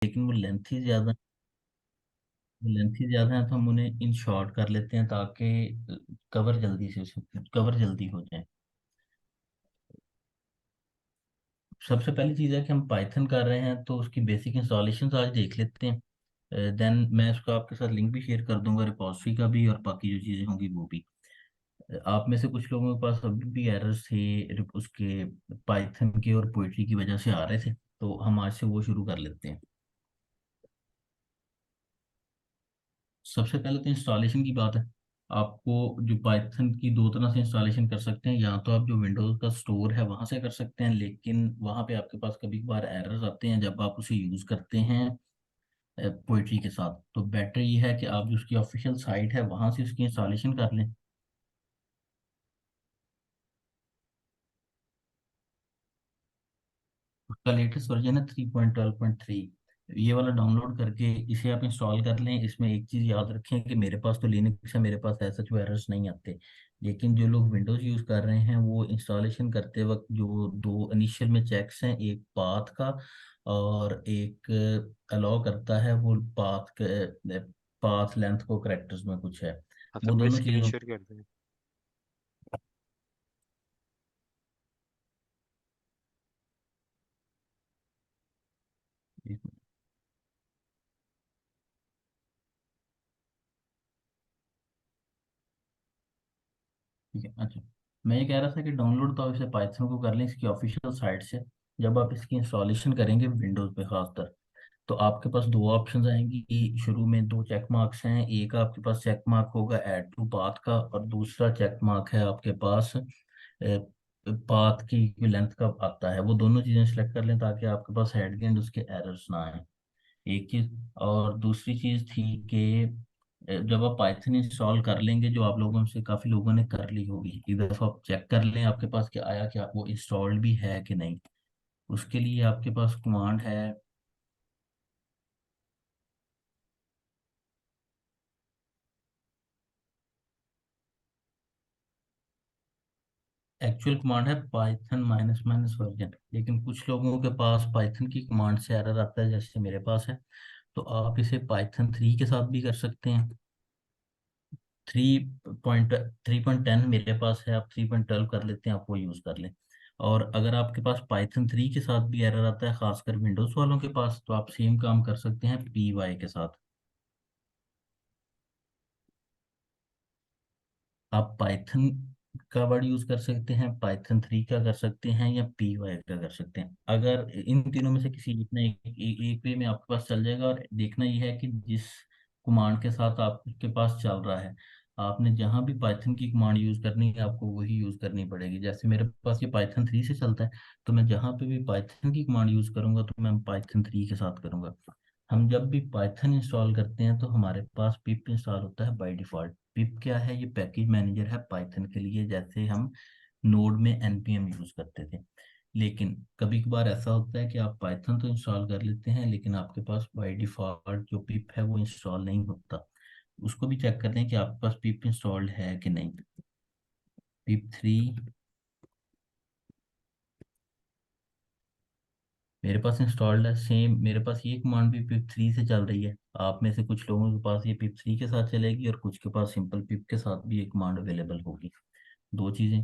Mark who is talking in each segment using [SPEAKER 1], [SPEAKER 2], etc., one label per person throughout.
[SPEAKER 1] लेकिन वो लेंथी ज्यादा है, तो हम उन्हें इन शॉर्ट कर लेते हैं ताकि कवर जल्दी हो जाए। सबसे पहली चीज़ है कि हम पाइथन कर रहे हैं, तो उसकी बेसिक इंस्टॉलेशन आज देख लेते हैं। देन मैं उसका आपके साथ लिंक भी शेयर कर दूंगा, रिपॉजिटरी का भी, और बाकी जो चीज़ें होंगी वो भी। आप में से कुछ लोगों के पास अभी भी एरर्स थे उसके पाइथन के और पोइट्री की वजह से आ रहे थे, तो हम आज से वो शुरू कर लेते हैं। सबसे पहले तो इंस्टॉलेशन की बात है। आपको जो पाइथन की दो तरह से इंस्टॉलेशन कर सकते हैं, या तो आप जो विंडोज़ का स्टोर है वहां से कर सकते हैं, लेकिन वहां पे आपके पास कभी कभार एरर्स आते हैं जब आप उसे यूज़ करते हैं पोइट्री के साथ। तो बेटर ये है कि आप जो उसकी ऑफिशियल साइट है वहां से उसकी इंस्टॉलेशन कर लें। उसका लेटेस्ट वर्जन है 3.12.3। ये वाला डाउनलोड करके इसे आप इंस्टॉल कर लें। इसमें एक चीज़ याद रखें कि मेरे पास तो लिनक्स है, मेरे पास ऐसा जो एरर्स नहीं आते। लेकिन जो लोग विंडोज़ यूज़ कर रहे हैं वो इंस्टॉलेशन करते वक्त जो दो इनिशियल में चेक्स हैं, एक पाथ का और एक अलाउ करता है वो पाथ लेंथ को करेक्टर्स में कुछ है,
[SPEAKER 2] हाँ सर,
[SPEAKER 1] वो
[SPEAKER 2] मैं
[SPEAKER 1] दोनों
[SPEAKER 2] स्क्रीन
[SPEAKER 1] चीज़ों।
[SPEAKER 2] शेयर कर दूँ?
[SPEAKER 1] ठीक है, अच्छा। मैं ये कह रहा था कि डाउनलोड तो आप इसे पाइथन को कर लें इसकी ऑफिशियल साइट से। जब आप इसकी इंस्टॉलेशन करेंगे विंडोज़ पे खासकर, तो आपके पास दो ऑप्शंस आएंगी। शुरू में दो चेक मार्क्स हैं, एक आपके पास चेक मार्क होगा ऐड टू पाथ का, और दूसरा चेक मार्क है आपके पास पाथ की लेंथ का आता है। वो दोनों चीज़ें सेलेक्ट कर लें ताकि आपके पास एट द एंड उसके एरर्स ना आए। एक चीज। और दूसरी चीज थी कि जब आप पाइथन इंस्टॉल कर लेंगे, जो आप लोगों से काफी लोगों ने कर ली होगी, एक दफा आप चेक कर लें आपके पास कि आया कि वो इंस्टॉल्ड भी है कि नहीं। उसके लिए आपके पास कमांड है। एक्चुअल कमांड है पाइथन माइनस माइनस वर्जन, लेकिन कुछ लोगों के पास पाइथन की कमांड से एरर आता है, जैसे मेरे पास है। तो आप इसे पाइथन 3 के साथ भी कर सकते हैं। 3.10 मेरे पास है, आप 3.12 कर लेते हैं, आप वो यूज़ कर लें। और अगर आपके पास पाइथन 3 के साथ भी एरर आता है, खासकर विंडोज़ वालों के पास, तो आप सेम काम कर सकते हैं py के साथ। आप पाइथन का वर्ड यूज़ कर सकते हैं, पाइथन 3 का कर सकते हैं, या py का कर सकते हैं। अगर इन तीनों में से किसी एक ने एक वे में आपके पास चल जाएगा। और देखना यह है कि जिस कमांड के साथ आपके पास चल रहा है, आपने जहां भी पाइथन की कमांड यूज करनी है आपको वही यूज करनी पड़ेगी। जैसे मेरे पास ये पाइथन 3 से चलता है, तो मैं जहां पे भी पाइथन की कमांड यूज करूंगा तो मैं पाइथन 3 के साथ करूंगा। हम जब भी पाइथन इंस्टॉल करते हैं तो हमारे पास पिप इंस्टॉल होता है बाय डिफॉल्ट। पिप क्या है? ये पैकेज मैनेजर है पाइथन के लिए, जैसे हम नोड में npm यूज करते थे। लेकिन कभी कभार ऐसा होता है कि आप पाइथन तो इंस्टॉल कर लेते हैं, लेकिन आपके पास बाय डिफॉल्ट जो पिप है वो इंस्टॉल नहीं होता। उसको भी चेक कर लें कि आपके पास पिप इंस्टॉल्ड है कि नहीं। पिप 3 मेरे पास इंस्टॉल्ड है। सेम मेरे पास ये कमांड भी पिप 3 से चल रही है। आप में से कुछ लोगों के पास ये पिप 3 के साथ चलेगी, और कुछ के पास सिंपल पिप के साथ भी ये कमांड अवेलेबल होगी। दो चीज़ें।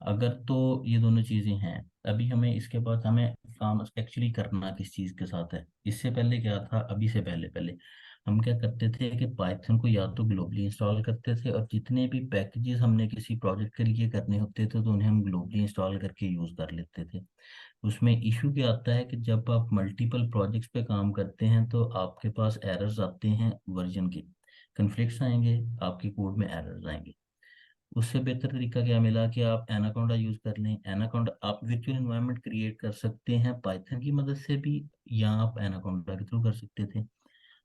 [SPEAKER 1] अगर तो ये दोनों चीज़ें हैं, अभी हमें इसके बाद हमें काम एक्चुअली करना किस चीज़ के साथ है। इससे पहले क्या था, अभी से पहले पहले हम क्या करते थे कि पाइथन को या तो ग्लोबली इंस्टॉल करते थे, और जितने भी पैकेजेस हमने किसी प्रोजेक्ट के लिए करने होते थे तो उन्हें हम ग्लोबली इंस्टॉल करके यूज़ कर लेते थे। उसमें इशू क्या आता है कि जब आप मल्टीपल प्रोजेक्ट्स पे काम करते हैं तो आपके पास एरर्स आते हैं, वर्जन के कन्फ्लिक्ट्स आएंगे, आपके कोड में एरर्स आएंगे। उससे बेहतर तरीका क्या मिला कि आप एनाकोंडा यूज कर लें। एनाकोंडा आप वर्चुअल एनवायरनमेंट क्रिएट कर सकते हैं पाइथन की मदद से भी, या आप एनाकोंडा के थ्रू कर सकते थे।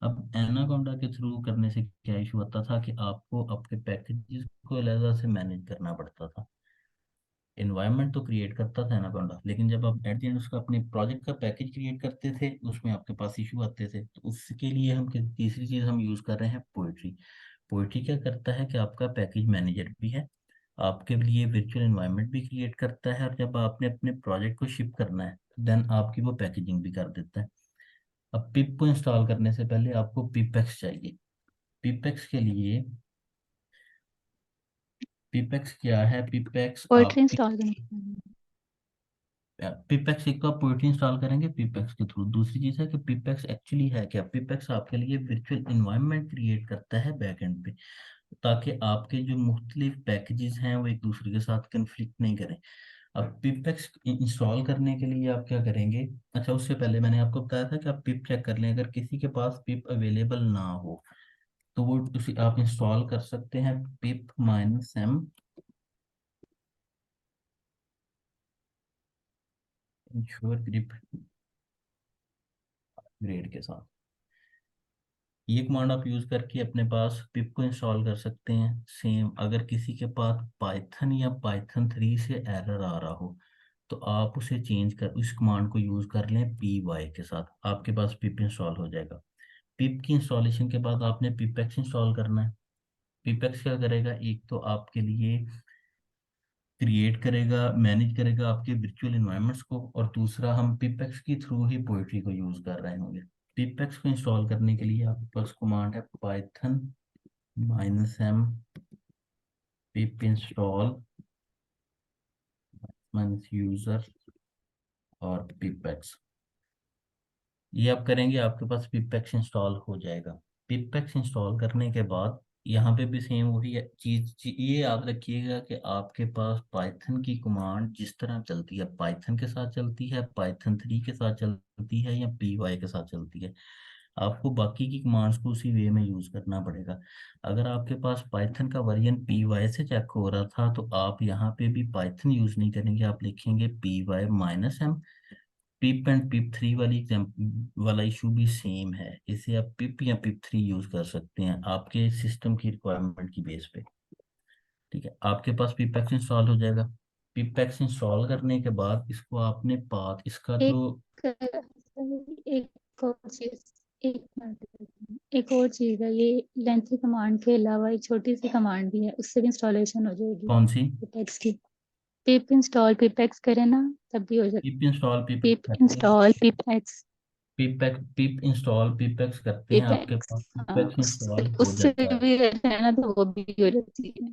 [SPEAKER 1] अब एनाकोंडा के थ्रू करने से क्या इशू आता था कि आपको आपके पैकेजेस को अलग से मैनेज करना पड़ता था। इन्वायरमेंट तो क्रिएट करता था एनाकोंडा, लेकिन जब आप एट द एंड उसका अपने प्रोजेक्ट का पैकेज क्रिएट करते थे उसमें आपके पास इशू आते थे। तो उसके लिए हम तीसरी चीज़ हम यूज़ कर रहे हैं पोइट्री। पोइट्री क्या करता है कि आपका पैकेज मैनेजर भी है, आपके लिए वर्चुअल एनवायरनमेंट भी क्रिएट करता है, और जब आपने अपने प्रोजेक्ट को शिप करना है देन आपकी वो पैकेजिंग भी कर देता है। अब पिप को इंस्टॉल करने से पहले आपको पिपेक्स चाहिए। पिपेक्स के लिए, पिपेक्स क्या है? पिपेक्स
[SPEAKER 2] पोइट्री
[SPEAKER 1] आपके,
[SPEAKER 2] इंस्टॉल करना है।
[SPEAKER 1] पिपेक्स एक तो आप पोइट्री इंस्टॉल करेंगे पिपेक्स के थ्रू, दूसरी चीज है कि पिपेक्स एक्चुअली है क्या? पिपेक्स आपके लिए वर्चुअल इन्वायरमेंट क्रिएट करता है बैकएंड पे, ताकि आपके जो मुख्तलिफ पैकेजेस हैं वो एक दूसरे के साथ कन्फ्लिक्ट नहीं करें। अब पिपेक्स इंस्टॉल करने के लिए आप क्या करेंगे? अच्छा, उससे पहले मैंने आपको बताया था कि आप पिप चेक कर लें, अगर किसी के पास पिप अवेलेबल ना हो तो वो उसी आप इंस्टॉल कर सकते हैं pip minus m ensure grip grade के साथ। ये कमांड आप यूज करके अपने पास पिप को इंस्टॉल कर सकते हैं। सेम अगर किसी के पास पाइथन या पाइथन 3 से एरर आ रहा हो तो आप उसे चेंज कर उस कमांड को यूज कर लें पी वाई के साथ, आपके पास पिप इंस्टॉल हो जाएगा। पिप की इंस्टॉलेशन के बाद आपने पिपेक्स इंस्टॉल करना है। पिपेक्स क्या करेगा? एक तो आपके लिए क्रिएट करेगा, मैनेज करेगा आपके वर्चुअल इन्वायरमेंट्स को, और दूसरा हम पिपेक्स के थ्रू ही पोइट्री को यूज कर रहे होंगे। पिपेक्स को इंस्टॉल करने के लिए आपके पास कमांड है Python minus M pip install minus user और पिपेक्स। ये आप करेंगे, आपके पास पिपेक्स इंस्टॉल हो जाएगा। पिपेक्स इंस्टॉल करने के बाद यहाँ पे भी सेम वही ये याद रखिएगा कि आपके पास पाइथन की कमांड जिस तरह चलती है, पाइथन के साथ चलती है, पाइथन 3 के साथ चलती है, या पी वाई के साथ चलती है, आपको बाकी की कमांड्स को उसी वे में यूज करना पड़ेगा। अगर आपके पास पाइथन का वर्जन पी वाई से चेक हो रहा था तो आप यहाँ पे भी पाइथन यूज नहीं करेंगे, आप लिखेंगे P Y minus M. Pip and pip three वाला इशू भी सेम है, इसे आप पिप या पिप थ्री यूज कर सकते हैं आपके सिस्टम की रिक्वायरमेंट की बेस पे। ठीक है, आपके पास पिपेक्स इंस्टॉल हो जाएगा। पिपेक्स इंस्टॉल करने के बाद इसको आपने पाथ इसका
[SPEAKER 2] एक
[SPEAKER 1] जो,
[SPEAKER 2] एक और चीज, एक मिनट, एक और चीज है, ये लेंथी कमांड के अलावा एक छोटी सी कमांड भी है, उससे भी इंस्टॉलेशन हो जाएगी
[SPEAKER 1] कौन सी?
[SPEAKER 2] पिपेक्स की। पिप इंस्टॉल पिपेक्स करें ना, तब भी हो जाएगी।
[SPEAKER 1] पिप इंस्टॉल पिपेक्स
[SPEAKER 2] पिप
[SPEAKER 1] करते हैं,
[SPEAKER 2] इंस्टॉल पिपेक्स।
[SPEAKER 1] पिप इंस्टॉल पिपेक्स करते हैं, आपके
[SPEAKER 2] पिपेक्स,
[SPEAKER 1] पास
[SPEAKER 2] हाँ,
[SPEAKER 1] पिपेक्स
[SPEAKER 2] उससे
[SPEAKER 1] इंस्टॉल हो
[SPEAKER 2] उससे
[SPEAKER 1] जाता है।
[SPEAKER 2] भी है ना, तो वो भी हो जाती है।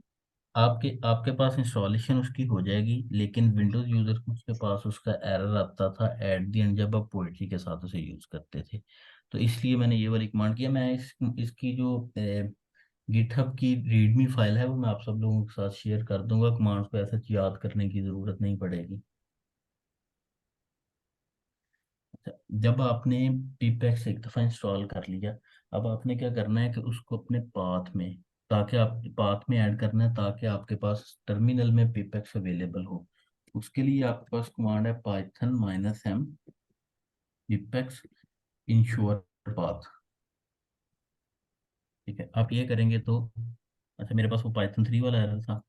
[SPEAKER 1] आपके आपके पास इंस्टॉलेशन उसकी हो जाएगी, लेकिन विंडोज यूजर को उसके पास उसका एरर आता था एट द एंड जब आप पोइट्री के साथ उसे यूज करते थे। तो इसलिए मैंने ये वाली कमांड किया। मैं इसकी जो गिटहब की रीडमी फाइल है वो मैं आप सब लोगों के साथ शेयर कर दूंगा, कमांड्स को ऐसा याद करने की जरूरत नहीं पड़ेगी। अच्छा, जब आपने पीपैक्स एक दफ़ा इंस्टॉल कर लिया, अब आपने क्या करना है कि उसको अपने पाथ में, ताकि आप पाथ में ऐड करना है ताकि आपके पास टर्मिनल में पीपैक्स अवेलेबल हो। उसके लिए आपके पास कमांड है Python minus m pipx ensure path. ठीक है, आप ये करेंगे तो, अच्छा मेरे पास वो पाइथन 3 वाला एरर था,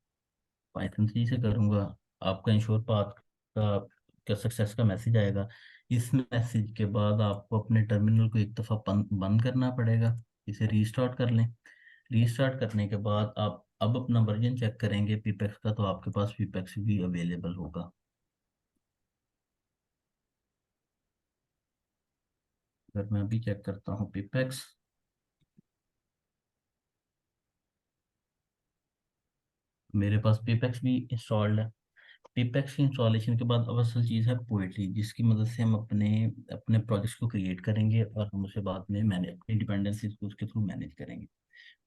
[SPEAKER 1] पाइथन 3 से करूंगा, आपका इंश्योर पाथ का सक्सेस का मैसेज आएगा। इस मैसेज के बाद आपको अपने टर्मिनल को एक दफ़ा बंद करना पड़ेगा, इसे रीस्टार्ट कर लें। रीस्टार्ट करने के बाद आप अब अपना वर्जन चेक करेंगे पीपेक्स का, तो आपके पास पीपेक्स भी अवेलेबल होगा। अगर मैं अभी चेक करता हूँ पीपेक्स, मेरे पास पीपेक्स भी इंस्टॉल्ड है। पीपेक्स की इंस्टॉलेशन के बाद अब असल चीज़ है पोएट्री, जिसकी मदद से हम अपने अपने प्रोजेक्ट्स को क्रिएट करेंगे और हम उसे बाद में मैनेज अपनी डिपेंडेंसीज को उसके थ्रू मैनेज करेंगे।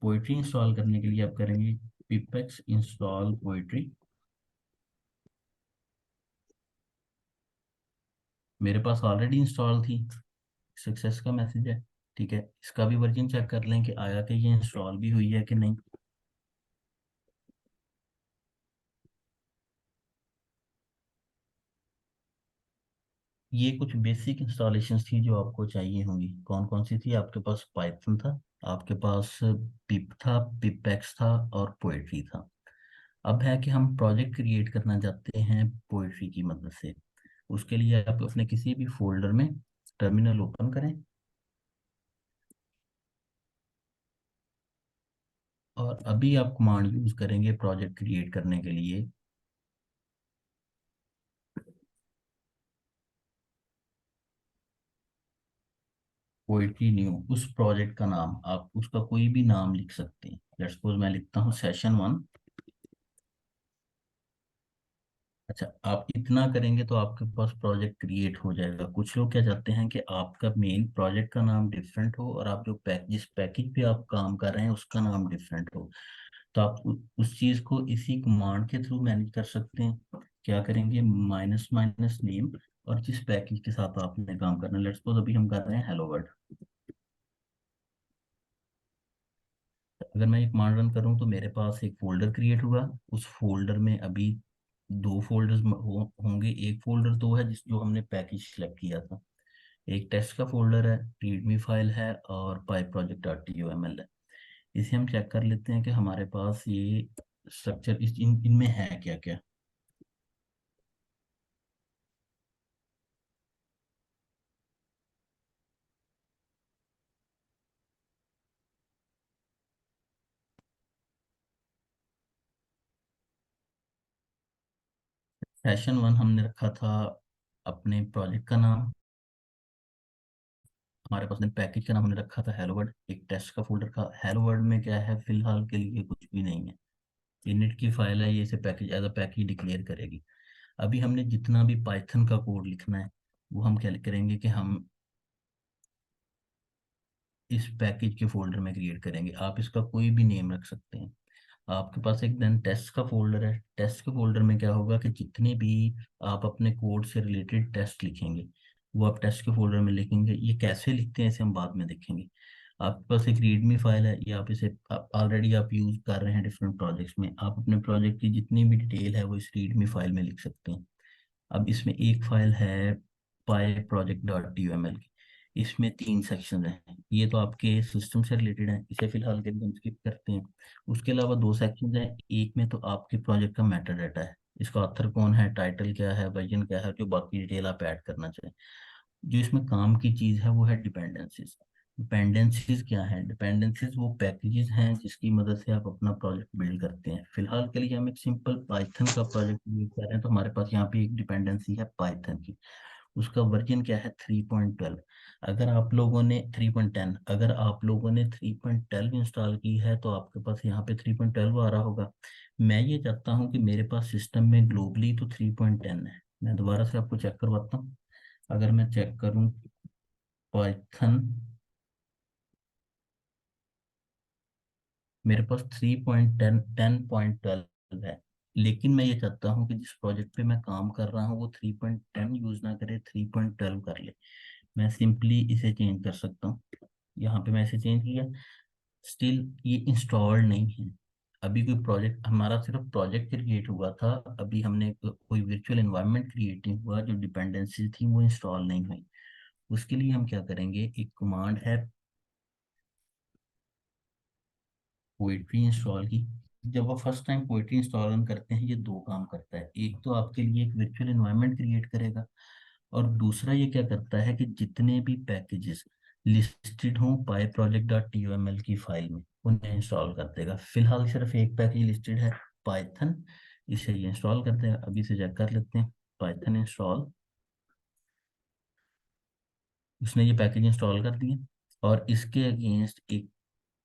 [SPEAKER 1] पोएट्री इंस्टॉल करने के लिए आप करेंगे पिपेक्स इंस्टॉल पोएट्री। मेरे पास ऑलरेडी इंस्टॉल थी, सक्सेस का मैसेज है। ठीक है, इसका भी वर्जन चेक कर लें कि आया कि ये इंस्टॉल भी हुई है कि नहीं। ये कुछ बेसिक इंस्टॉलेशंस थी जो आपको चाहिए होंगी। कौन कौन सी थी? आपके पास पाइथन था, आपके पास पिप था, पिपेक्स था, और पोएट्री था। अब है कि हम प्रोजेक्ट क्रिएट करना चाहते हैं पोएट्री की मदद से। उसके लिए आप अपने किसी भी फोल्डर में टर्मिनल ओपन करें, और अभी आप कमांड यूज करेंगे प्रोजेक्ट क्रिएट करने के लिए पोइट्री न्यू, उस प्रोजेक्ट का नाम, आप उसका कोई भी नाम लिख सकते हैं। लेट्स सपोज मैं लिखता हूँ सेशन 1। अच्छा, आप इतना करेंगे तो आपके पास प्रोजेक्ट क्रिएट हो जाएगा। कुछ लोग क्या चाहते हैं कि आपका मेन प्रोजेक्ट का नाम डिफरेंट हो और आप जो जिस पैकेज पे आप काम कर रहे हैं उसका नाम डिफरेंट हो। तो आप उस चीज को इसी कमांड के थ्रू मैनेज कर सकते हैं। क्या करेंगे, माइनस माइनस नेम, और जिस पैकेज के साथ आपने काम करना है। लेट्स सपोज अभी हम कर रहे हैं हेलो वर्ल्ड। अगर मैं एक कमांड रन करूं तो मेरे पास एक फोल्डर क्रिएट हुआ। उस फोल्डर में अभी दो फोल्डर्स होंगे। एक फोल्डर तो है जिस जो हमने पैकेज सेलेक्ट किया था, एक टेस्ट का फोल्डर है, रीडमी फाइल है, और पाई प्रोजेक्ट डॉट टीओएमएल है। इसे हम चेक कर लेते हैं कि हमारे पास ये स्ट्रक्चर इनमें है क्या क्या। सेशन 1 हमने रखा था अपने प्रोजेक्ट का नाम। हमारे पास ने पैकेज का नाम हमने रखा था हेलो वर्ल्ड। एक टेस्ट का फोल्डर का हेलो वर्ल्ड में क्या है, फिलहाल के लिए कुछ भी नहीं है। इनिट की फाइल है, ये इसे package as a package declare करेगी। अभी हमने जितना भी पाइथन का कोड लिखना है वो हम क्या करेंगे कि हम इस पैकेज के फोल्डर में क्रिएट करेंगे। आप इसका कोई भी नेम रख सकते हैं। आपके पास एक देन टेस्ट का फोल्डर है। टेस्ट के फोल्डर में क्या होगा कि जितने भी आप अपने कोड से रिलेटेड टेस्ट लिखेंगे वो आप टेस्ट के फोल्डर में लिखेंगे। ये कैसे लिखते हैं इसे हम बाद में देखेंगे। आपके पास एक रीडमी फाइल है, ये आप इसे ऑलरेडी आप यूज कर रहे हैं डिफरेंट प्रोजेक्ट्स में। आप अपने प्रोजेक्ट की जितनी भी डिटेल है वो इस रीडमी फाइल में लिख सकते हैं। अब इसमें एक फाइल है पाई प्रोजेक्ट डॉट टीयूएमएल की। इसमें 3 सेक्शन हैं। ये तो आपके सिस्टम से रिलेटेड है, इसे फिलहाल के लिए हम स्किप करते हैं। उसके अलावा 2 सेक्शन हैं। एक में तो आपके प्रोजेक्ट का मेटा डाटा है, इसका ऑथर कौन है, टाइटल क्या है, वर्जन क्या है, जो बाकी डिटेल आप ऐड करना चाहें। जो इसमें काम की चीज़ है वो है डिपेंडेंसीज। डिपेंडेंसीज क्या है, डिपेंडेंसीज वो पैकेजेस हैं जिसकी मदद से आप अपना प्रोजेक्ट बिल्ड करते हैं। फिलहाल के लिए हम एक सिंपल पाइथन का प्रोजेक्ट यूज कर रहे हैं, तो हमारे पास यहाँ पे एक डिपेंडेंसी है पाइथन की। उसका वर्जन क्या है, 3.12। अगर आप लोगों ने 3.10, अगर आप लोगों ने 3.12 इंस्टॉल की है तो आपके पास यहाँ पे 3.12 आ रहा होगा। मैं ये चाहता हूँ कि मेरे पास सिस्टम में ग्लोबली तो 3.10 है। मैं दोबारा से आपको चेक करवाता हूँ। अगर मैं चेक करूँ पाइथन, मेरे पास 10.12 है। लेकिन मैं ये चाहता हूँ कि जिस प्रोजेक्ट पे मैं काम कर रहा हूँ वो 3.10 यूज ना करे, 3.12 कर ले। मैं सिंपली इसे चेंज कर सकता हूँ। यहाँ पे मैं इसे चेंज किया, स्टिल ये इंस्टॉल्ड नहीं है। अभी कोई प्रोजेक्ट, हमारा सिर्फ प्रोजेक्ट क्रिएट हुआ था। अभी हमने कोई वर्चुअल एनवायरनमेंट क्रिएट नहीं हुआ, जो डिपेंडेंसी थी वो इंस्टॉल नहीं हुई। उसके लिए हम क्या करेंगे, एक कमांड है पोएट्री इंस्टॉल की। जब आप first time poetry install run करते हैं ये दो काम करता है। एक तो आपके लिए एक वर्चुअल एनवायरनमेंट क्रिएट करेगा, और दूसरा ये क्या करता है कि जितने भी पैकेजेस लिस्टेड हों पाई प्रोजेक्ट डॉट टीओएमएल की फाइल में उन्हें इंस्टॉल कर देगा। फिलहाल सिर्फ एक पैकेज लिस्टेड है, पाइथन। इसे ये इंस्टॉल कर देगा। अभी इसे चेक कर लेते हैं, पाइथन इंस्टॉल। उसने ये पैकेज इंस्टॉल कर दिया, और इसके अगेंस्ट एक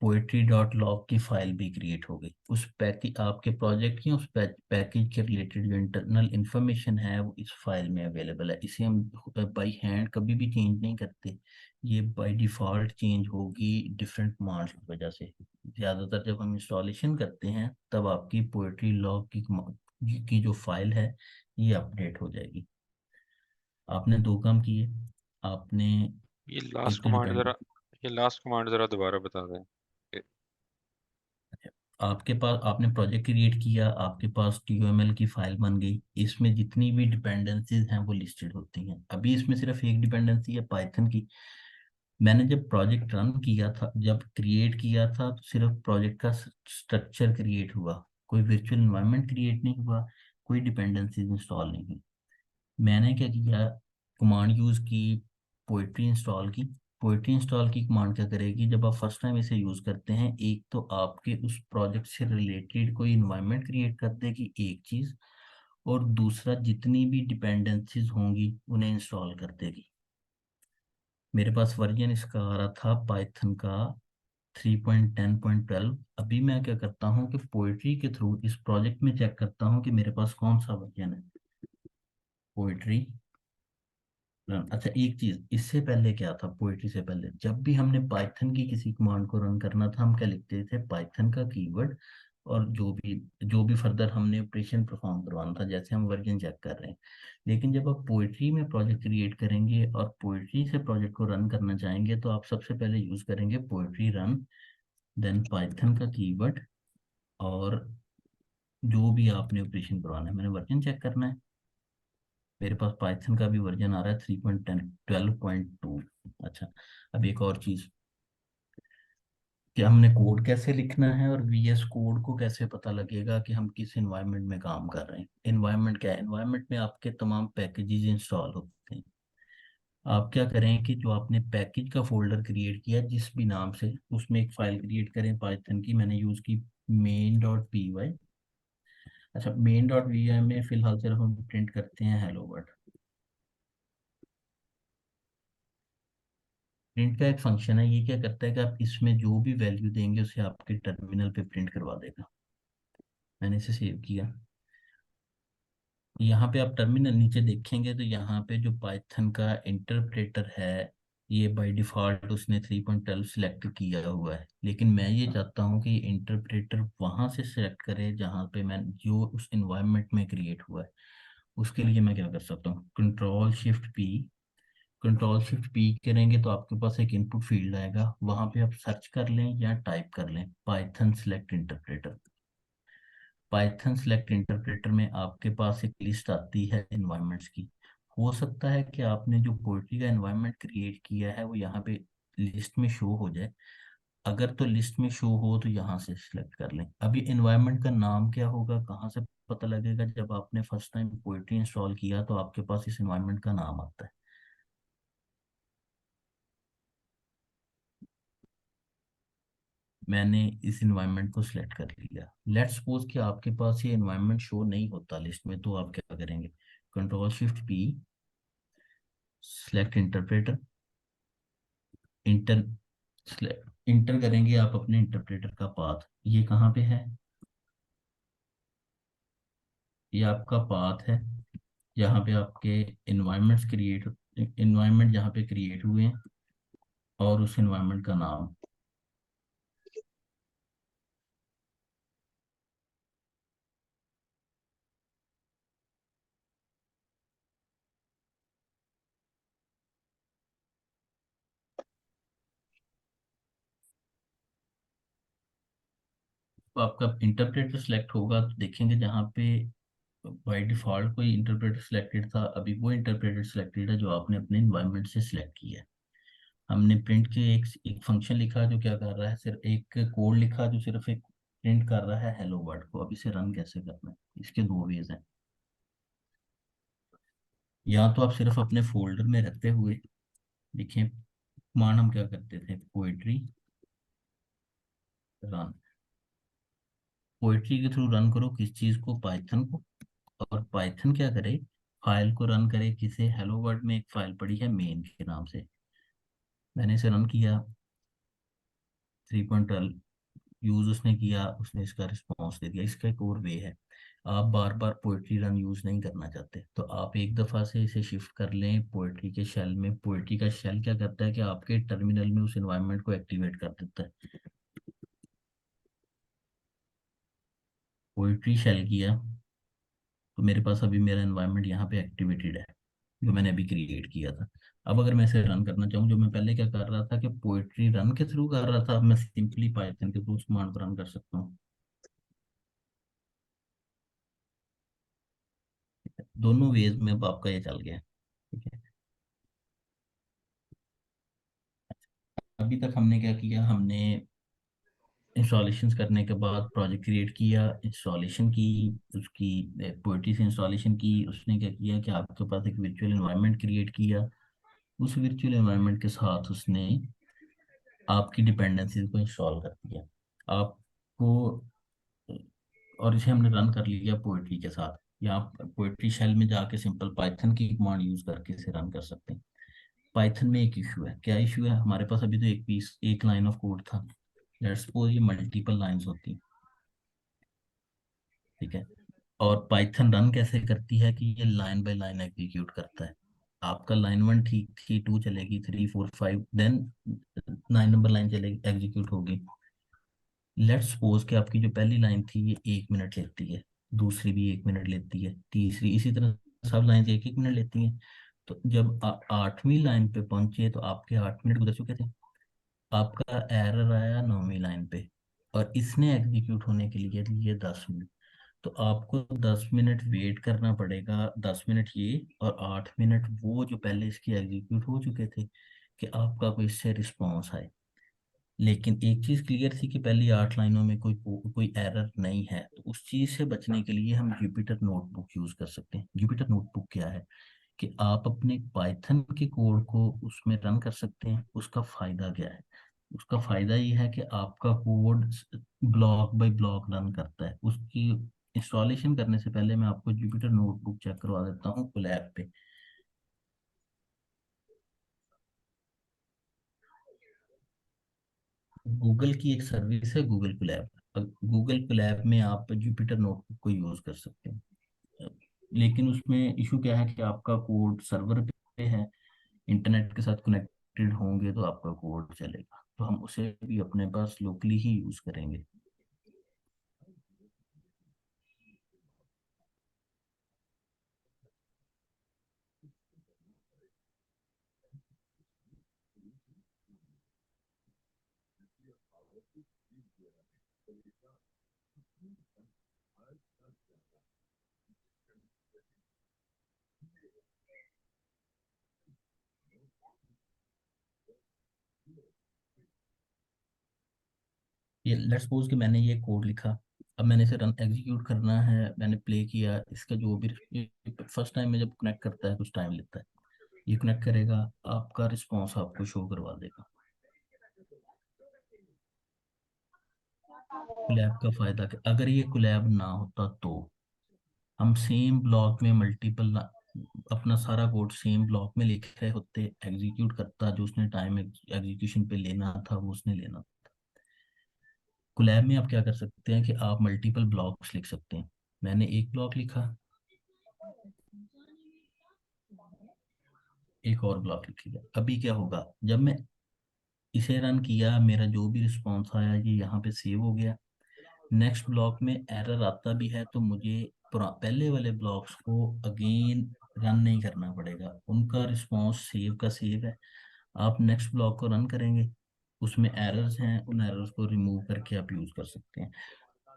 [SPEAKER 1] पोएट्री डॉट लॉग की फाइल भी क्रिएट हो गई। उस पैकेज, आपके प्रोजेक्ट की उस पैकेज के रिलेटेड जो इंटरनल इंफॉर्मेशन है वो इस फाइल में अवेलेबल है। इसे हम बाई हैंड कभी भी चेंज नहीं करते, ये बाय डिफॉल्ट चेंज होगी डिफरेंट कमांड्स की वजह से। ज़्यादातर जब हम इंस्टॉलेशन करते हैं तब आपकी पोएट्री लॉग की जो फाइल है ये अपडेट हो जाएगी। आपने दो काम किए। आपने
[SPEAKER 3] ये लास्ट
[SPEAKER 1] एक तो
[SPEAKER 3] कमांड
[SPEAKER 1] डिपेंड,
[SPEAKER 3] जरा ये लास्ट कमांड जरा दोबारा बता दें।
[SPEAKER 1] आपके पास आपने प्रोजेक्ट क्रिएट किया, आपके पास टीओएमएल की फाइल बन गई, इसमें जितनी भी डिपेंडेंसीज हैं वो लिस्टेड होती हैं। अभी इसमें सिर्फ एक डिपेंडेंसी है पाइथन की। मैंने जब प्रोजेक्ट रन किया था, जब क्रिएट किया था, तो सिर्फ प्रोजेक्ट का स्ट्रक्चर क्रिएट हुआ, कोई वर्चुअल एनवायरनमेंट क्रिएट नहीं हुआ, कोई डिपेंडेंसीज इंस्टॉल नहीं हुई। मैंने क्या किया, कमांड यूज की, पोएट्री इंस्टॉल की। पोएट्री इंस्टॉल की कमांड क्या करेगी, जब आप फर्स्ट टाइम इसे यूज करते हैं, एक तो आपके उस प्रोजेक्ट से रिलेटेड कोई इन्वायरमेंट क्रिएट कर देगी, एक चीज, और दूसरा जितनी भी डिपेंडेंसीज होंगी उन्हें इंस्टॉल कर देगी। मेरे पास वर्जन इसका आ रहा था पाइथन का 3.10.12। अभी मैं क्या करता हूँ कि पोइट्री के थ्रू इस प्रोजेक्ट में चेक करता हूँ कि मेरे पास कौन सा वर्जन है। Poetry run. अच्छा, एक चीज इससे पहले क्या था, पोइट्री से पहले जब भी हमने पाइथन की किसी कमांड को रन करना था, हम क्या लिखते थे, पाइथन का कीवर्ड और जो भी फर्दर हमने ऑपरेशन परफॉर्म करवाना था, जैसे हम वर्जन चेक कर रहे हैं। लेकिन जब आप पोइट्री में प्रोजेक्ट क्रिएट करेंगे और पोइट्री से प्रोजेक्ट को रन करना चाहेंगे, तो आप सबसे पहले यूज करेंगे पोइट्री रन, देन पाइथन का कीवर्ड, और जो भी आपने ऑपरेशन करवाना है, मैंने वर्जन चेक करना है। मेरे पास पाइथन का भी वर्जन आ रहा है 3.10 12.2। अच्छा, अब एक और चीज, कि हमने कोड कैसे लिखना है और वीएस कोड को कैसे पता लगेगा कि हम किस एनवायरनमेंट में काम कर रहे हैं। एनवायरनमेंट क्या है, एनवायरनमेंट में आपके तमाम पैकेजेस इंस्टॉल होते हैं। आप क्या करें कि जो आपने पैकेज का फोल्डर क्रिएट किया जिस भी नाम से, उसमें एक फाइल क्रिएट करें पाइथन की। मैंने यूज की main.py। अच्छा, main.py में फिलहाल सिर्फ हम प्रिंट करते हैं हेलो वर्ल्ड। प्रिंट का एक फंक्शन है, ये क्या करता है कि आप इसमें जो भी वैल्यू देंगे उसे आपके टर्मिनल पे प्रिंट करवा देगा। मैंने इसे सेव किया। यहाँ पे आप टर्मिनल नीचे देखेंगे तो यहाँ पे जो पाइथन का इंटरप्रेटर है, ये बाय डिफॉल्ट उसने 3.12 सिलेक्ट किया हुआ है। लेकिन मैं ये चाहता हूँ कि इंटरप्रेटर वहाँ से सिलेक्ट करे जहाँ पे मैं जो उस एनवायरनमेंट में क्रिएट हुआ है। उसके लिए मैं क्या कर सकता हूँ, control shift P. Control shift P करेंगे तो आपके पास एक इनपुट फील्ड आएगा, वहाँ पे आप सर्च कर लें या टाइप कर लें Python select interpreter. Python select interpreter में आपके पास एक लिस्ट आती है एनवायरनमेंट्स की। हो सकता है कि आपने जो पोइट्री का एनवायरनमेंट क्रिएट किया है वो यहाँ पे लिस्ट में शो हो जाए। अगर तो लिस्ट में शो हो तो यहाँ से सिलेक्ट कर लें। अभी एनवायरनमेंट का नाम क्या होगा, कहाँ से पता लगेगा, जब आपने फर्स्ट टाइम पोइट्री इंस्टॉल किया तो आपके पास इस एनवायरनमेंट का नाम आता है। मैंने इस एनवायरनमेंट को सिलेक्ट कर लिया। लेट्स सपोज कि आपके पास ये एनवायरनमेंट शो नहीं होता लिस्ट में, तो आप क्या करेंगे, control shift P, select interpreter, inter inter करेंगे आप अपने इंटरप्रेटर का पाथ। ये कहाँ पे है, ये आपका पाथ है जहाँ पे आपके एनवायरनमेंट जहाँ पे क्रिएट हुए हैं और उस एनवायरनमेंट का नाम। तो आपका इंटरप्रेटर सिलेक्ट होगा तो देखेंगे जहाँ पे बाय डिफॉल्ट कोई इंटरप्रेटर सिलेक्टेड था, अभी वो इंटरप्रेटर सिलेक्टेड है जो आपने अपने इन्वायरमेंट से सिलेक्ट किया है। हमने प्रिंट के एक फंक्शन लिखा जो क्या कर रहा है, सिर्फ एक कोड लिखा जो सिर्फ एक प्रिंट कर रहा है हेलो वर्ड को। अब इसे रन कैसे करना है, इसके दो वेज हैं। या तो आप सिर्फ अपने फोल्डर में रखते हुए लिखें, मान हम क्या करते थे, पोइट्री रन। पोइट्री के थ्रू रन करो किस चीज को, पाइथन को। और पाइथन क्या करे, फाइल को रन करे किसे, हेलो वर्ल्ड में एक फाइल पड़ी है मेन के नाम से। मैंने इसे रन किया, 3.12 यूज उसने किया, उसने इसका रिस्पॉन्स दे दिया। इसका एक और वे है, आप बार बार पोइट्री रन यूज नहीं करना चाहते तो आप एक दफा से इसे शिफ्ट कर लें पोइट्री के शेल में। पोइट्री का शेल क्या करता है कि आपके टर्मिनल में उस एनवायरनमेंट को एक्टिवेट कर देता है। पोइट्री शेल किया तो मेरे पास अभी मेरा एनवायरनमेंट यहाँ पे एक्टिवेटेड है जो मैंने अभी क्रिएट किया था। अब अगर मैं इसे रन करना चाहूँ, जो मैं पहले क्या कर रहा था कि पोइट्री रन के थ्रू कर रहा था, अब मैं सिंपली पाइथन के थ्रू उस कमांड को रन कर सकता हूँ। दोनों वेज में अब आपका ये चल गया है। ठीक है, अभी तक हमने क्या किया, हमने इंस्टॉलेशन करने के बाद प्रोजेक्ट क्रिएट किया, इंस्टॉलेशन की, उसकी पोइट्री से इंस्टॉलेशन की। उसने क्या किया कि आपके पास एक वर्चुअल एनवायरनमेंट क्रिएट किया, उस वर्चुअल एनवायरनमेंट के साथ उसने आपकी डिपेंडेंसीज को इंस्टॉल कर दिया आपको। और इसे हमने रन कर लिया पोइट्री के साथ। यहाँ पोइट्री शेल में जाके सिंपल पाइथन की कमांड यूज करके इसे रन कर सकते हैं। पाइथन में एक इशू है। क्या इशू है? हमारे पास अभी तो एक पीस, एक लाइन ऑफ कोड था। लेट्स सपोज ये मल्टीपल लाइंस होती, ठीक है। और पाइथन रन कैसे करती है कि ये लाइन बाय लाइन एग्जीक्यूट करता है। आपका लाइन 1 ठीक थी, 2 चलेगी, 3 4 5, देन 9 नंबर लाइन चलेगी, एग्जीक्यूट होगी। लेट्स सपोज कि आपकी जो पहली लाइन थी ये 1 मिनट लेती है, दूसरी भी 1 मिनट लेती है, तीसरी, इसी तरह सब लाइन 1 1 मिनट लेती हैं। तो जब 8वीं लाइन पे पहुंचे तो आपके 8 मिनट गुजर चुके थे। आपका एरर आया 9वीं लाइन पे, और इसने एग्जीक्यूट होने के लिए लिए 10 मिनट। तो आपको 10 मिनट वेट करना पड़ेगा, 10 मिनट ये और 8 मिनट वो जो पहले इसकी एग्जीक्यूट हो चुके थे, कि आपका कोई इससे रिस्पॉन्स आए। लेकिन एक चीज क्लियर थी कि पहली 8 लाइनों में कोई एरर नहीं है। तो उस चीज से बचने के लिए हम जुपिटर नोटबुक यूज कर सकते हैं। जुपिटर नोटबुक क्या है कि आप अपने पाइथन के कोड को उसमें रन कर सकते हैं। उसका फायदा क्या है? उसका फायदा ये है कि आपका code block bye block run करता है। उसकी इंस्टॉलेशन करने से पहले मैं आपको जुपिटर नोटबुक चेक करवा देता हूँ कोलैब पे। गूगल की एक सर्विस है गूगल कोलैब। गूगल कोलैब में आप जुपिटर नोटबुक को यूज कर सकते हैं। लेकिन उसमें इशू क्या है कि आपका कोड सर्वर पे है, इंटरनेट के साथ कनेक्टेड होंगे तो आपका कोड चलेगा। तो हम उसे भी अपने पास लोकली ही यूज करेंगे। ये लेट्स सपोज कि मैंने ये कोड लिखा। अब मैंने इसे रन एग्जीक्यूट करना है, मैंने प्ले किया, इसका जो भी फर्स्ट टाइम में जब कनेक्ट करता है कुछ टाइम लेता है। ये कनेक्ट करेगा, आपका रिस्पॉन्स आपको शो करवा देगा। कोलैब का फायदा क्या? अगर ये कोलैब ना होता तो हम सेम ब्लॉक में मल्टीपल अपना सारा कोड सेम ब्लॉक में लिख रहे होते, एग्जीक्यूट करता, जो उसने टाइम एग्जीक्यूशन पे लेना था वो उसने लेना। कोलैब में आप क्या कर सकते हैं कि आप मल्टीपल ब्लॉक्स लिख सकते हैं। मैंने एक ब्लॉक लिखा, एक और ब्लॉक लिख लिया। अभी क्या होगा, जब मैं इसे रन किया, मेरा जो भी रिस्पॉन्स आया ये यहाँ पे सेव हो गया। नेक्स्ट ब्लॉक में एरर आता भी है तो मुझे पहले वाले ब्लॉक्स को अगेन रन नहीं करना पड़ेगा, उनका रिस्पॉन्स सेव का सेव है। आप नेक्स्ट ब्लॉक को रन करेंगे, उसमें एरर्स हैं, उन एरर्स को रिमूव करके आप यूज कर सकते हैं।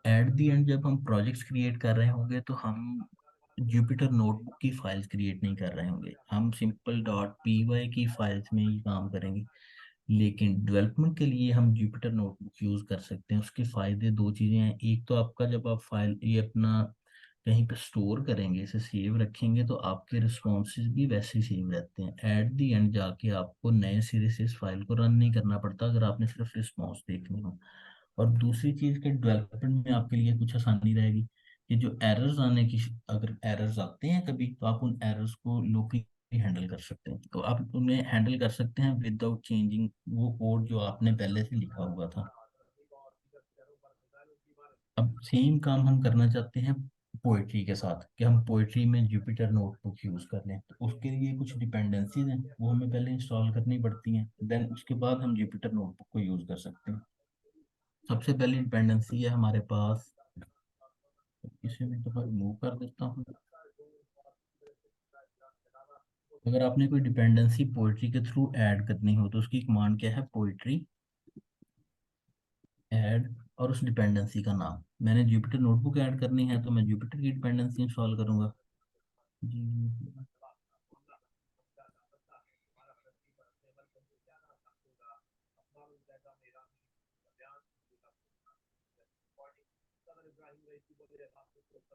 [SPEAKER 1] एट दी एंड जब हम प्रोजेक्ट्स क्रिएट कर रहे होंगे तो हम जुपिटर नोटबुक की फाइल्स क्रिएट नहीं कर रहे होंगे, हम सिंपल डॉट पी वाई की फाइल्स में ही काम करेंगे। लेकिन डेवलपमेंट के लिए हम जुपिटर नोटबुक यूज कर सकते हैं। उसके फायदे दो चीजें हैं। एक तो आपका जब आप फाइल ये अपना कहीं पे स्टोर करेंगे, इसे सेव रखेंगे, तो आपके रिस्पॉन्सेज भी वैसे ही सेव रहते हैं। एट दी एंड जाके आपको नए सिरे से इस फाइल को रन नहीं करना पड़ता, अगर आपने सिर्फ रिस्पॉन्स देखनी हो। और दूसरी चीज के डेवलपमेंट में आपके लिए कुछ आसानी रहेगी कि जो एरर्स आने की, अगर एरर्स आते हैं कभी, तो आप उन एरर्स को लोकली हैंडल कर सकते हैं। तो आप उन्हें हैंडल कर सकते हैं विदाउट चेंजिंग वो कोड जो आपने पहले से लिखा हुआ था। अब सेम काम हम करना चाहते हैं पोइट्री के साथ, कि हम पोइट्री में जुपिटर नोटबुक यूज कर लें। तो उसके लिए कुछ डिपेंडेंसीज हैं, वो हमें पहले इंस्टॉल करनी पड़ती हैं, देन उसके बाद हम जुपिटर नोटबुक को यूज कर सकते हैं। सबसे पहली डिपेंडेंसी है हमारे पास, इसे मैं तो रिमूव कर देता हूँ। अगर आपने कोई डिपेंडेंसी पोइट्री के थ्रू ऐड करनी हो तो उसकी कमांड क्या है, पोइट्री ऐड, और उस डिपेंडेंसी का नाम। मैंने जुपिटर नोटबुक ऐड करनी है तो मैं जुपिटर की डिपेंडेंसी इंस्टॉल करूंगा जी।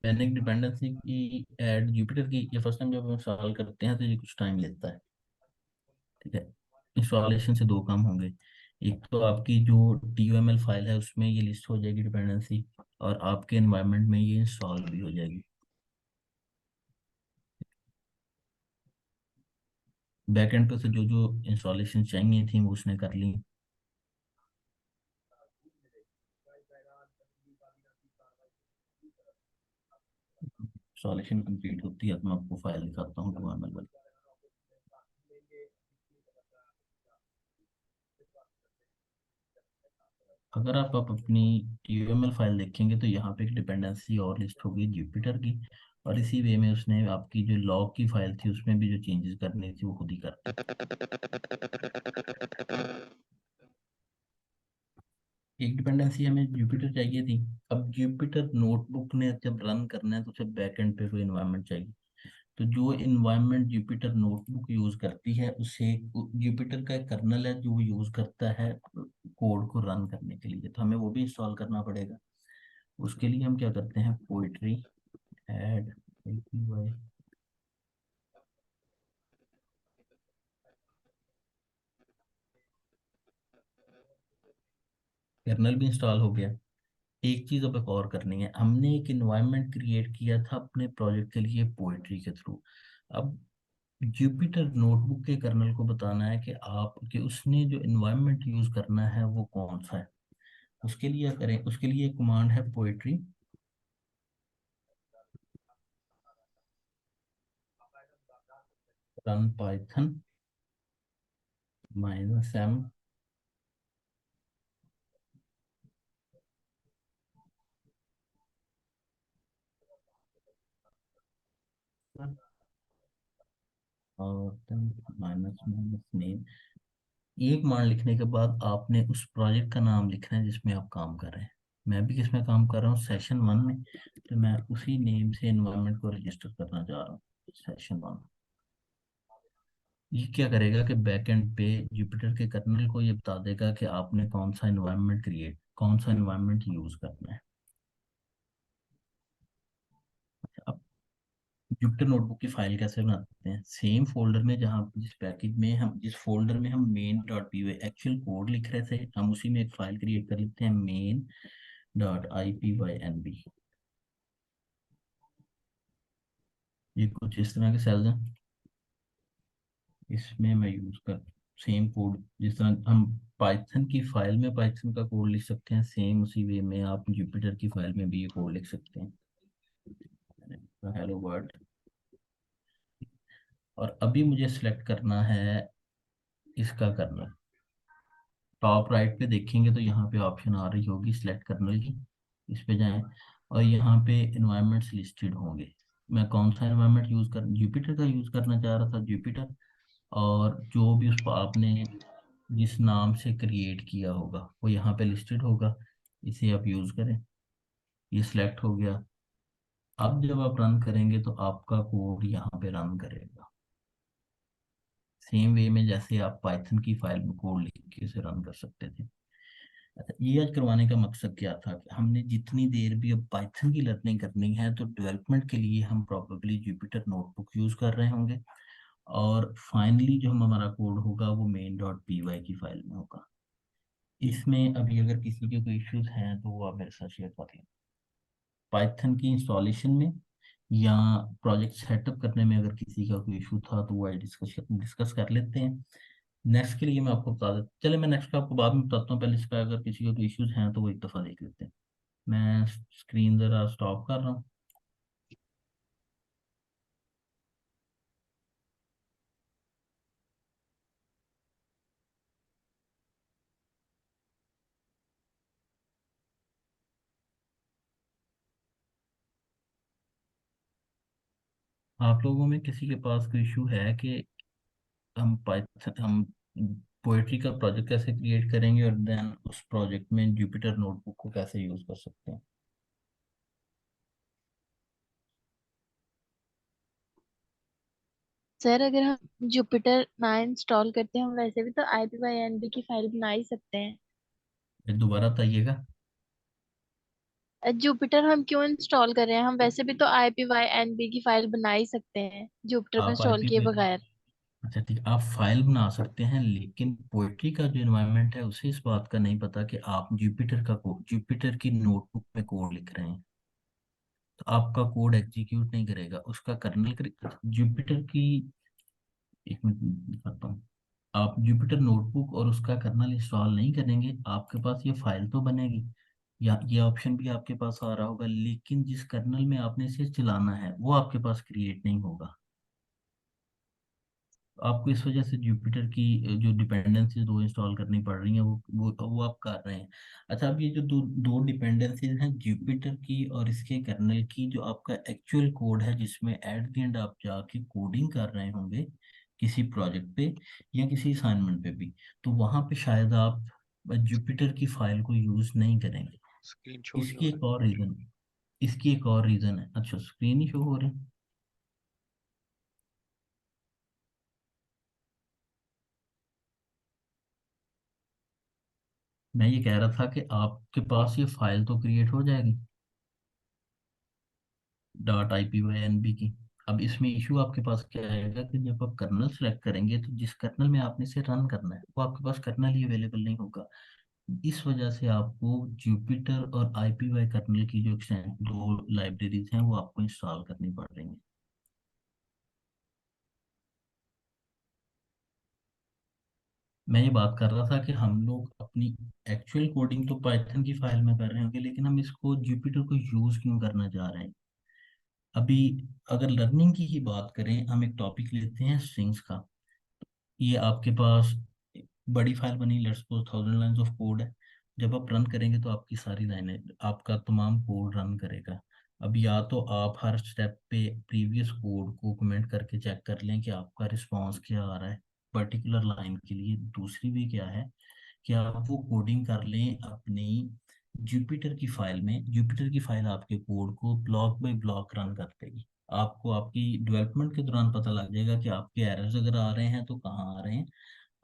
[SPEAKER 1] मैंने एक डिपेंडेंसी की ऐड जुपिटर की, ये फर्स्ट टाइम जब हम इंस्टॉल करते हैं तो ये कुछ टाइम लेता है, ठीक है। इंस्टॉलेशन से दो काम होंगे, एक तो आपकी जो TUML फाइल है उसमें ये लिस्ट हो जाएगी डिपेंडेंसी, और आपके एनवायरनमेंट में ये इंस्टॉल भी हो जाएगी। बैकएंड पे से जो जो इंस्टॉलेशन चाहिए थी वो उसने कर ली। इंस्टॉलेशन कंप्लीट होती है तो मैं आपको फाइल दिखाता हूँ डॉक्यूमेंट वाली। अगर आप अपनी यूएमएल फाइल देखेंगे तो यहाँ पे एक डिपेंडेंसी और लिस्ट होगी जुपिटर की, और इसी वे में उसने आपकी जो लॉग की फाइल थी उसमें भी जो चेंजेस करनी थी वो खुद ही कर दी। एक डिपेंडेंसी हमें जुपिटर चाहिए थी। अब जुपिटर नोटबुक ने जब रन करना है तो उसे बैकएंड पे कोई इन्वायरमेंट चाहिए। तो जो इन्वायरमेंट जुपिटर नोटबुक यूज करती है उसे जुपिटर का एक कर्नल है जो वो यूज करता है कोड को रन करने के लिए, तो हमें वो भी इंस्टॉल करना पड़ेगा। उसके लिए हम क्या करते हैं, पोइट्री ऐड APY। कर्नल भी इंस्टॉल हो गया। एक चीज अब एक और करनी है, हमने एक इन्वायरमेंट क्रिएट किया था अपने प्रोजेक्ट के लिए पोइट्री के थ्रू। अब जुपिटर नोटबुक के कर्नल को बताना है कि आप कि उसने जो इन्वायरमेंट यूज करना है वो कौन सा है। उसके लिए क्या करें, उसके लिए कमांड है पोइट्री रन पाइथन -m और माइनस माइनस नेम। एक मान लिखने के बाद आपने उस प्रोजेक्ट का नाम लिखना है जिसमें आप काम कर रहे हैं। मैं भी किसमें काम कर रहा हूँ, सेशन 1 में। तो मैं उसी नेम से एनवायरनमेंट को रजिस्टर करना चाह रहा हूँ, सेशन 1। ये क्या करेगा कि बैकएंड पे जुपिटर के कर्नल को ये बता देगा कि आपने कौन सा एनवायरनमेंट यूज करना है। अब जुपिटर नोटबुक की फाइल कैसे बनाते हैं, सेम फोल्डर में जहाँ जिस फोल्डर में हम main.py एक्चुअल कोड लिख रहे थे, हम उसी में एक फाइल क्रिएट कर लेते हैं main.ipynb। ये कुछ इस तरह के सेल्स हैं, इसमें मैं यूज कर सेम कोड जिस तरह हम पाइथन की फाइल में पाइथन का कोड लिख सकते हैं, सेम उसी वे में आप जुपिटर की फाइल में भी ये कोड लिख सकते हैं। Hello world. और अभी मुझे सिलेक्ट करना है इसका कर्नल। टॉप राइट पे देखेंगे तो यहाँ पे ऑप्शन आ रही होगी सिलेक्ट कर्नल की, इस पे जाएं और यहाँ पे इन्वायरमेंट्स लिस्टेड होंगे। मैं कौन सा इन्वायरमेंट यूज कर जुपिटर का यूज करना चाह रहा था, जुपिटर। और जो भी उस पर आपने जिस नाम से क्रिएट किया होगा वो यहाँ पे लिस्टेड होगा, इसे आप यूज करें। ये सिलेक्ट हो गया। अब जब आप रन करेंगे तो आपका कोड यहाँ पे रन करेगा, सेम वे में जैसे आप पाइथन की फाइल में कोड लिख के उसे रन कर सकते थे। अच्छा, ये आज करवाने का मकसद क्या था कि हमने जितनी देर भी अब पाइथन की लर्निंग करनी है तो डेवलपमेंट के लिए हम प्रॉब्लली जुपिटर नोटबुक यूज कर रहे होंगे, और फाइनली जो हमारा कोड होगा वो main.py की फाइल में होगा। इसमें अभी अगर किसी के कोई इश्यूज हैं तो वो आप मेरे साथ शेयर कर लें। पाइथन की इंस्टॉलेशन में या प्रोजेक्ट सेटअप करने में अगर किसी का कोई इशू था तो वो डिस्कस डिस्कस कर लेते हैं। नेक्स्ट के लिए मैं आपको बता देता, चले मैं नेक्स्ट का आपको बाद में बताता हूँ, पहले इसका अगर किसी का कोई इश्यूज हैं तो वो एक दफ़ा देख लेते हैं। मैं स्क्रीन ज़रा स्टॉप कर रहा हूँ। आप लोगों में किसी के पास कोई इशू है कि हम पोएट्री का प्रोजेक्ट कैसे क्रिएट करेंगे और देन उस प्रोजेक्ट में जुपिटर नोटबुक को कैसे यूज़ कर सकते हैं।
[SPEAKER 4] सर अगर हम जुपिटर ना इंस्टॉल करते हैं हम वैसे भी तो IPYNB की फाइल बना ही सकते हैं।
[SPEAKER 1] ये दोबारा बताइएगा।
[SPEAKER 4] जुपिटर हम क्यों इंस्टॉल कर रहे हैं, हम वैसे भी तो IPYNB की फाइल बना ही सकते हैं जुपिटर को
[SPEAKER 1] आप
[SPEAKER 4] इंस्टॉल
[SPEAKER 1] आईपी
[SPEAKER 4] किए
[SPEAKER 1] पे,
[SPEAKER 4] बगैर।
[SPEAKER 1] अच्छा ठीक, आप फाइल बना सकते हैं लेकिन पोएट्री का जो एनवायरनमेंट है उसे इस बात का नहीं पता कि आप जुपिटर का कोड जुपिटर की नोटबुक में कोड लिख रहे हैं, तो आपका कोड एग्जीक्यूट नहीं करेगा, उसका कर्नल जुपिटर की एक मिनट दिखाता हूँ। आप जुपिटर नोटबुक और उसका कर्नल इंस्टॉल नहीं करेंगे, आपके पास ये फाइल तो बनेगी, या ये ऑप्शन भी आपके पास आ रहा होगा, लेकिन जिस कर्नल में आपने इसे चलाना है वो आपके पास क्रिएट नहीं होगा। आपको इस वजह से जुपिटर की जो डिपेंडेंसीज दो इंस्टॉल करनी पड़ रही हैं, वो आप कर रहे हैं। अच्छा, अब ये जो दो दो डिपेंडेंसीज हैं जुपिटर की और इसके कर्नल की, जो आपका एक्चुअल कोड है जिसमें एट द एंड आप जाके कोडिंग कर रहे होंगे किसी प्रोजेक्ट पे या किसी असाइनमेंट पे भी, तो वहां पे शायद आप जुपिटर की फाइल को यूज नहीं करेंगे।
[SPEAKER 3] स्क्रीन शो नहीं हो
[SPEAKER 1] इसकी
[SPEAKER 3] रहा।
[SPEAKER 1] एक और रीजन इसकी एक और रीजन है। अच्छा, स्क्रीन ही शो हो रही है। मैं ये कह रहा था कि आपके पास ये फाइल तो क्रिएट हो जाएगी .ipynb की। अब इसमें इशू आपके पास क्या आएगा कि जब आप कर्नल सेलेक्ट करेंगे तो जिस कर्नल में आपने इसे रन करना है वो आपके पास कर्नल ही अवेलेबल नहीं होगा। इस वजह से आपको जुपिटर और आईपीवाई कर्नल की जो दो लाइब्रेरीज हैं वो आपको इंस्टॉल करनी पड़ रही हैं। मैं ये बात कर रहा था कि हम लोग अपनी एक्चुअल कोडिंग तो पाइथन की फाइल में कर रहे होंगे, लेकिन हम इसको जुपिटर को यूज क्यों करना चाह रहे हैं। अभी अगर लर्निंग की ही बात करें, हम एक टॉपिक लेते हैं स्ट्रिंग्स का। ये आपके पास बड़ी फाइल बनी, let's suppose 1000 lines of code है। जब आप रन करेंगे तो आपकी सारी लाइनें, आपका तमाम कोड रन करेगा। अब या तो आप हर स्टेप पे प्रीवियस कोड को कमेंट करके चेक कर लें कि आपका रिस्पांस क्या आ रहा है पर्टिकुलर लाइन के लिए। दूसरी भी क्या है कि आप वो कोडिंग कर लें अपनी जुपिटर की फाइल में। जुपिटर की फाइल आपके कोड को ब्लॉक बाय ब्लॉक रन कर देगी। आपको आपकी डेवलपमेंट के दौरान पता लग जाएगा कि आपके एरर्स अगर आ रहे हैं तो कहाँ आ रहे हैं,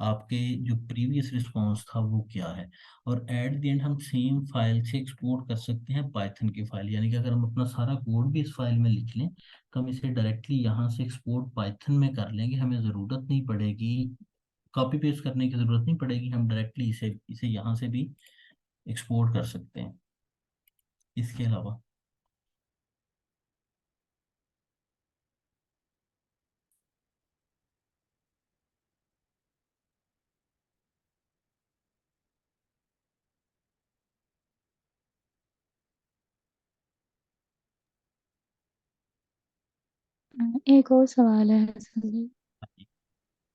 [SPEAKER 1] आपके जो प्रीवियस रिस्पांस था वो क्या है। और एट द एंड हम सेम फाइल से एक्सपोर्ट कर सकते हैं पाइथन की फाइल, यानी कि अगर हम अपना सारा कोड भी इस फाइल में लिख लें तो हम इसे डायरेक्टली यहाँ से एक्सपोर्ट पाइथन में कर लेंगे। हमें ज़रूरत नहीं पड़ेगी, कॉपी पेस्ट करने की ज़रूरत नहीं पड़ेगी, हम डायरेक्टली इसे इसे यहाँ से भी एक्सपोर्ट कर सकते हैं। इसके अलावा
[SPEAKER 2] एक और सवाल है सर।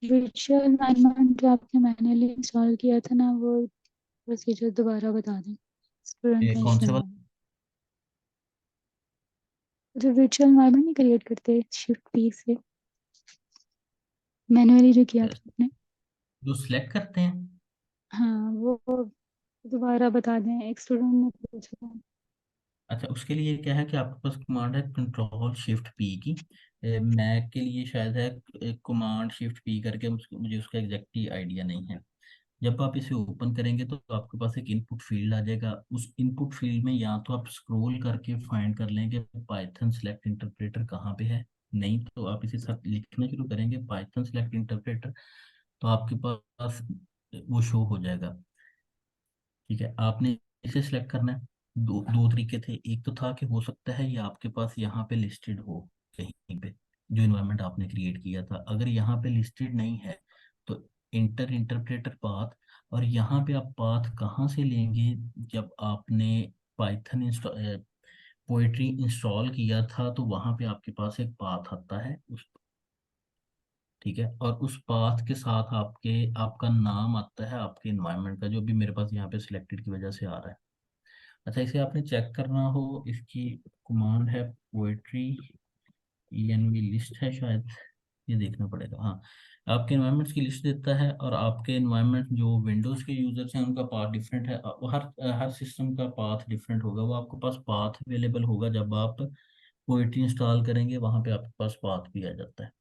[SPEAKER 2] वर्चुअल एनवायरनमेंट जो आपने मैन्युअली इंस्टॉल किया था ना, वो प्रोसीजर दोबारा बता दें, स्टूडेंट का
[SPEAKER 1] कौन
[SPEAKER 2] इशू
[SPEAKER 1] से
[SPEAKER 2] है।
[SPEAKER 1] वाला?
[SPEAKER 2] जो वर्चुअल एनवायरनमेंट नहीं क्रिएट करते शिफ्ट पी से, मैन्युअली जो किया था आपने।
[SPEAKER 1] जो सिलेक्ट करते हैं।
[SPEAKER 2] हाँ, वो दोबारा बता दें, एक स्टूडेंट ने पूछा।
[SPEAKER 1] अच्छा, उसके लिए क्या है कि आपके पास कमांड है कंट्रोल शिफ्ट पी की। मैक के लिए शायद है कमांड शिफ्ट पी करके, मुझे उसका एग्जैक्टली आइडिया नहीं है। जब आप इसे ओपन करेंगे तो आपके पास एक इनपुट फील्ड आ जाएगा। उस इनपुट फील्ड में या तो आप स्क्रॉल करके फाइंड कर लेंगे पाइथन सिलेक्ट इंटरप्रेटर कहाँ पे है, नहीं तो आप इसे सब लिखना शुरू करेंगे पाइथन सिलेक्ट इंटरप्रेटर, तो आपके पास वो शो हो जाएगा। ठीक है, आपने इसे सिलेक्ट करना है। दो दो तरीके थे, एक तो था कि हो सकता है ये आपके पास यहाँ पे लिस्टेड हो कहीं पे, जो इन्वायरमेंट आपने क्रिएट किया था। अगर यहाँ पे लिस्टेड नहीं है तो इंटरप्रेटर पाथ, और यहाँ पे आप पाथ कहाँ से लेंगे, जब आपने पाइथन पोएट्री इंस्टॉल किया था तो वहाँ पे आपके पास एक पाथ आता है उस, ठीक है, और उस पाथ के साथ आपका नाम आता है आपके इन्वायरमेंट का, जो भी मेरे पास यहाँ पे सिलेक्टेड की वजह से आ रहा है। अच्छा, इसे आपने चेक करना हो, इसकी कमांड है पोएट्री env लिस्ट है शायद, ये देखना पड़ेगा। हाँ, आपके इन्वायरमेंट्स की लिस्ट देता है, और आपके इन्वायरमेंट जो विंडोज़ के यूजर्स हैं उनका पाथ डिफरेंट है। वो हर सिस्टम का पाथ डिफरेंट होगा। वो आपके पास पाथ अवेलेबल होगा जब आप पोएट्री इंस्टॉल करेंगे, वहाँ पे आपके पास पाथ भी आ जाता है।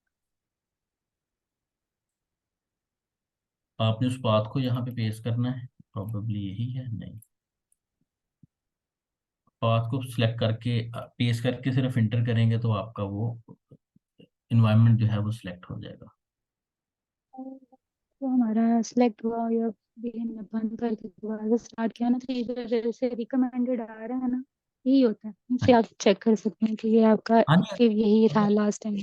[SPEAKER 1] आपने उस पाथ को यहाँ पे पेस्ट करना है, प्रॉबेबली यही है, नहीं, पाथ को सिलेक्ट करके पेस्ट करके सिर्फ इंटर करेंगे तो आपका वो इन्वायरमेंट जो है वो सिलेक्ट हो जाएगा।
[SPEAKER 2] तो हमारा सिलेक्ट हुआ या बिगिन में बंद करके दोबारा से स्टार्ट किया ना, तो ये जो जैसे रिकमेंडेड आ रहा है ना, यही होता है।
[SPEAKER 1] हाँ
[SPEAKER 2] इसे आप चेक कर सकते हैं कि ये आपका
[SPEAKER 1] हाँ जी,
[SPEAKER 2] एक्टिव यही रहा
[SPEAKER 1] अगर
[SPEAKER 2] लास्ट टाइम।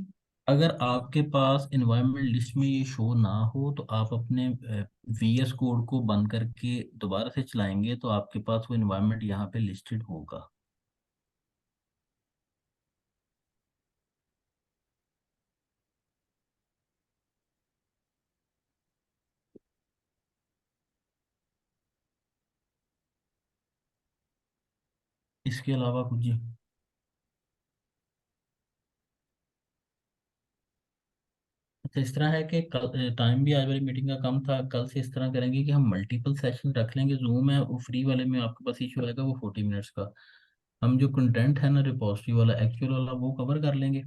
[SPEAKER 1] अगर आपके पास इन्वायरमेंट लिस्ट में ये शो ना हो तो आप अपने वीएस कोड को बंद करके दोबारा से चलाएंगे तो आपके पास वो इन्वायरमेंट यहाँ पे लिस्टेड होगा। इसके अलावा कुछ जी? अच्छा, इस तरह है कि कल टाइम भी आज वाली मीटिंग का कम था, कल से इस तरह करेंगे कि हम मल्टीपल सेशन रख लेंगे। जूम है वो फ्री वाले में आपके पास इशू आएगा वो 40 मिनट्स का, हम जो कंटेंट है ना रिपोजिटरी वाला एक्चुअल वाला वो कवर कर लेंगे।